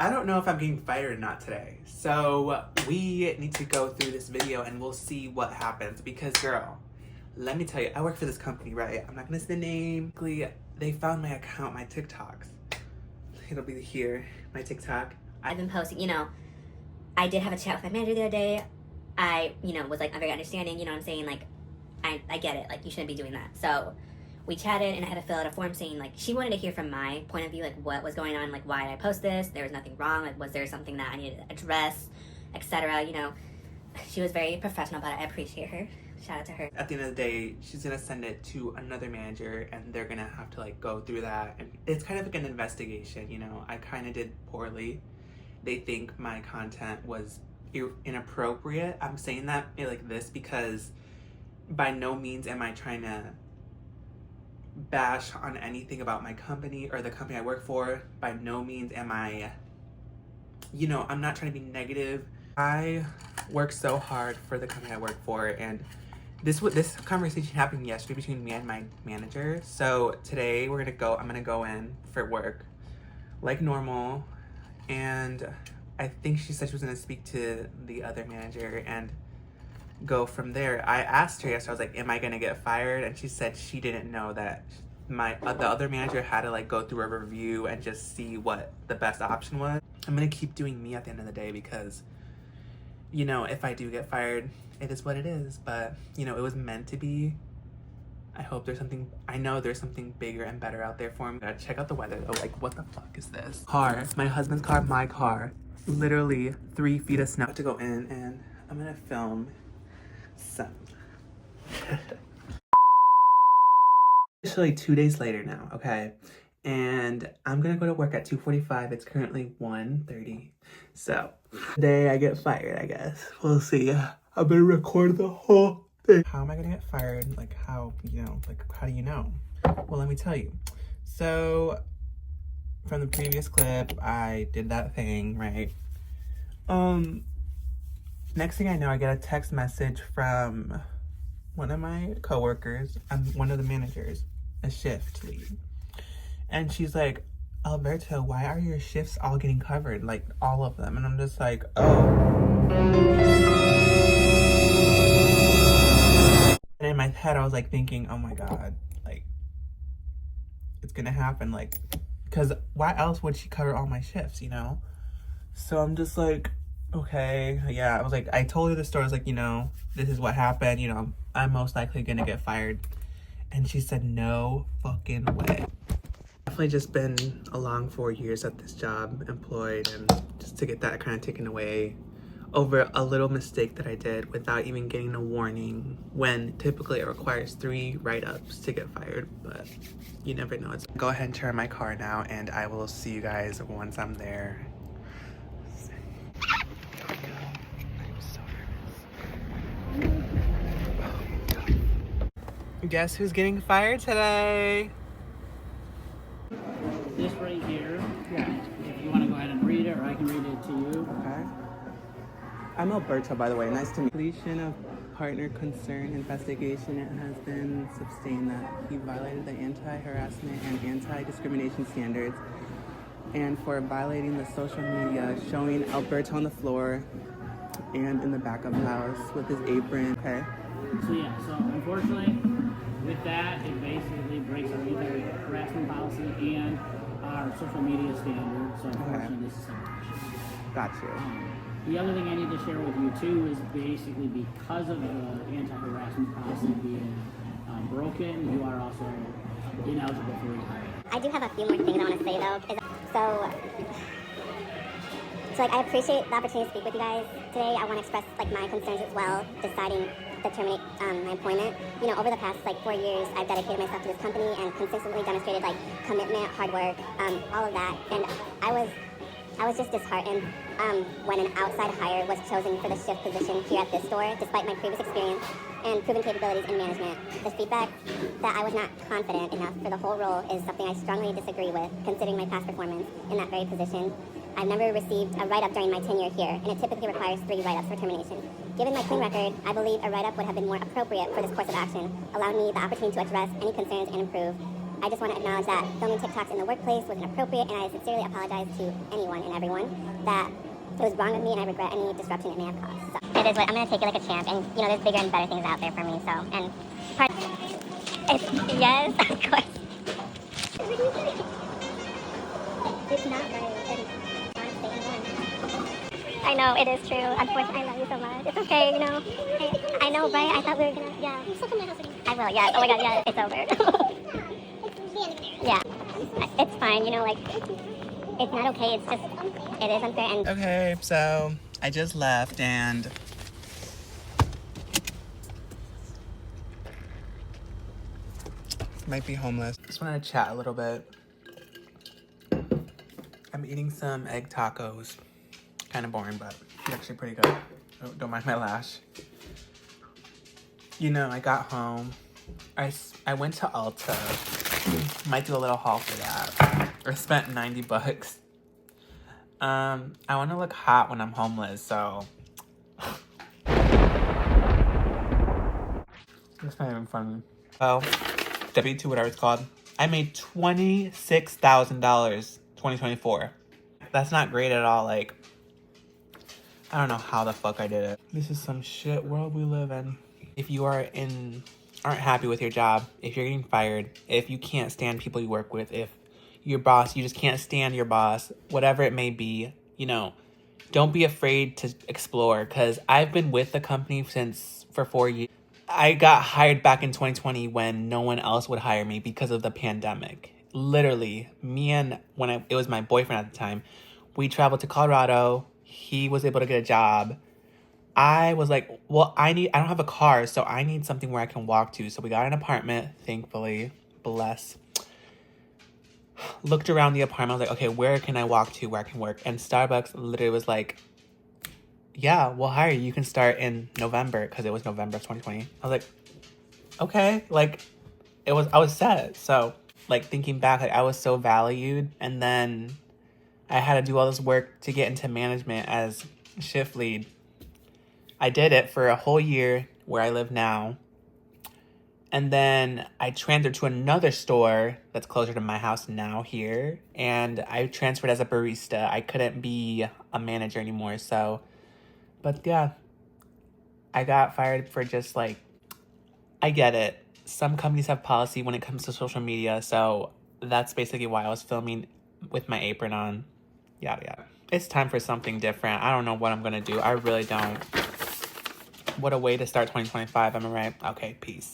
I don't know if I'm getting fired or not today. So we need to go through this video and we'll see what happens. Because girl, let me tell you, I work for this company, right? I'm not gonna say the name. They found my account, my TikToks. It'll be here, my TikTok. I've been posting, I did have a chat with my manager the other day. I, was like, I'm very understanding, you know what I'm saying? Like, I get it. Like, you shouldn't be doing that. So we chatted and I had to fill out a form saying, like, she wanted to hear from my point of view, like, what was going on, like, why did I post this? There was nothing wrong. Like, was there something that I needed to address, etc. She was very professional about it. I appreciate her. Shout out to her. At the end of the day, she's gonna send it to another manager and they're gonna have to like go through that. And it's kind of like an investigation, I kind of did poorly. They think my content was inappropriate. I'm saying that like this because by no means am I trying to bash on anything about my company or the company I work for. By no means am I, I'm not trying to be negative. I work so hard for the company I work for, and this conversation happened yesterday between me and my manager. So today I'm gonna go in for work like normal, and I think she said she was gonna speak to the other manager and go from there. I asked her yesterday, I was like, am I gonna get fired? And she said she didn't know that the other manager had to like go through a review and just see what the best option was. I'm gonna keep doing me at the end of the day because if I do get fired, it is what it is. But it was meant to be. I know there's something bigger and better out there for me. Gotta check out the weather though. Like, what the fuck is this? Car, my husband's car, my car. Literally 3 feet of snow. I have to go in and I'm gonna film some. Actually 2 days later now, okay? And I'm gonna go to work at 2:45. It's currently 1:30. So today I get fired, I guess. We'll see. I'm gonna record the whole thing. How am I gonna get fired? Like how do you know? Well, let me tell you. So from the previous clip, I did that thing, right? Next thing I know, I get a text message from one of my coworkers. I'm one of the managers, a shift lead. And she's like, Alberto, why are your shifts all getting covered? Like, all of them. And I'm just like, oh. And in my head, I was like thinking, oh my God, like, it's gonna happen. Like, because why else would she cover all my shifts, So I'm just like, okay, yeah. I was like, I told her the story. I was like, this is what happened. I'm most likely gonna get fired. And she said, no fucking way. Definitely just been a long 4 years at this job, employed, and just to get that kind of taken away over a little mistake that I did without even getting a warning, when typically it requires 3 write-ups to get fired, but you never know. Go ahead and turn my car now, and I will see you guys once I'm there. Guess who's getting fired today? This right here, if you want to go ahead and read it, or I can read it to you. Okay. I'm Alberto, by the way. Nice to meet you. Completion of partner concern investigation. It has been sustained that he violated the anti-harassment and anti-discrimination standards, and for violating the social media, showing Alberto on the floor and in the back of the house with his apron. Okay. So unfortunately, with that, it basically breaks our anti-harassment policy and our social media standards. So unfortunately, this is something. Got you. The other thing I need to share with you too is basically because of the anti-harassment policy being broken, you are also ineligible for rehire. I do have a few more things I want to say though. So I appreciate the opportunity to speak with you guys today. I want to express my concerns as well, deciding to terminate my employment. Over the past 4 years, I've dedicated myself to this company and consistently demonstrated commitment, hard work, all of that. And I was just disheartened when an outside hire was chosen for the shift position here at this store, despite my previous experience and proven capabilities in management. The feedback that I was not confident enough for the whole role is something I strongly disagree with, considering my past performance in that very position. I've never received a write-up during my tenure here, and it typically requires 3 write-ups for termination. Given my clean record, I believe a write-up would have been more appropriate for this course of action, allowing me the opportunity to address any concerns and improve I just want to acknowledge that filming TikToks in the workplace was inappropriate, and I sincerely apologize to anyone and everyone that it was wrong with me, and I regret any disruption it may have caused. So it is what I'm going to take it like a champ, and you know, there's bigger and better things out there for me. So, and part, yes, of course. It's not right. I know, it is true. Unfortunately, I love you so much. It's okay, you know. I know, right? I thought we were gonna, yeah. You still come to my house again. I will, yes. Oh my god, yeah, it's over. Yeah. It's fine, you know, like, it's not okay. It's just, it is unfair. And Okay, so I just left and might be homeless. Just wanted to chat a little bit. I'm eating some egg tacos. Kind of boring, but it's actually pretty good. Oh, don't mind my lash. You know, I got home. I went to Ulta. Might do a little haul for that. I spent 90 bucks. I want to look hot when I'm homeless, so. It's not even funny. Oh, W2, whatever it's called. I made $26,000 2024. That's not great at all. Like, I don't know how the fuck I did it. This is some shit world we live in. If you aren't happy with your job, if you're getting fired, if you can't stand people you work with, if your boss, you just can't stand your boss, whatever it may be, you know, don't be afraid to explore, because I've been with the company for 4 years. I got hired back in 2020 when no one else would hire me because of the pandemic. Literally, me and it was my boyfriend at the time, we traveled to Colorado. He was able to get a job. I was like, well, I don't have a car, so I need something where I can walk to. So we got an apartment, thankfully, bless. Looked around the apartment. I was like, okay, where can I walk to where I can work? And Starbucks literally was like, yeah, we'll hire you. You can start in November, because it was November of 2020. I was like, okay. Like, I was set. So, like, thinking back, like, I was so valued. And then I had to do all this work to get into management as shift lead. I did it for a whole year where I live now. And then I transferred to another store that's closer to my house now here. And I transferred as a barista. I couldn't be a manager anymore. So, but yeah, I got fired for just like, I get it. Some companies have policy when it comes to social media. So that's basically why I was filming with my apron on. Yada, yada. It's time for something different. I don't know what I'm going to do. I really don't. What a way to start 2025. Am I right? Okay, peace.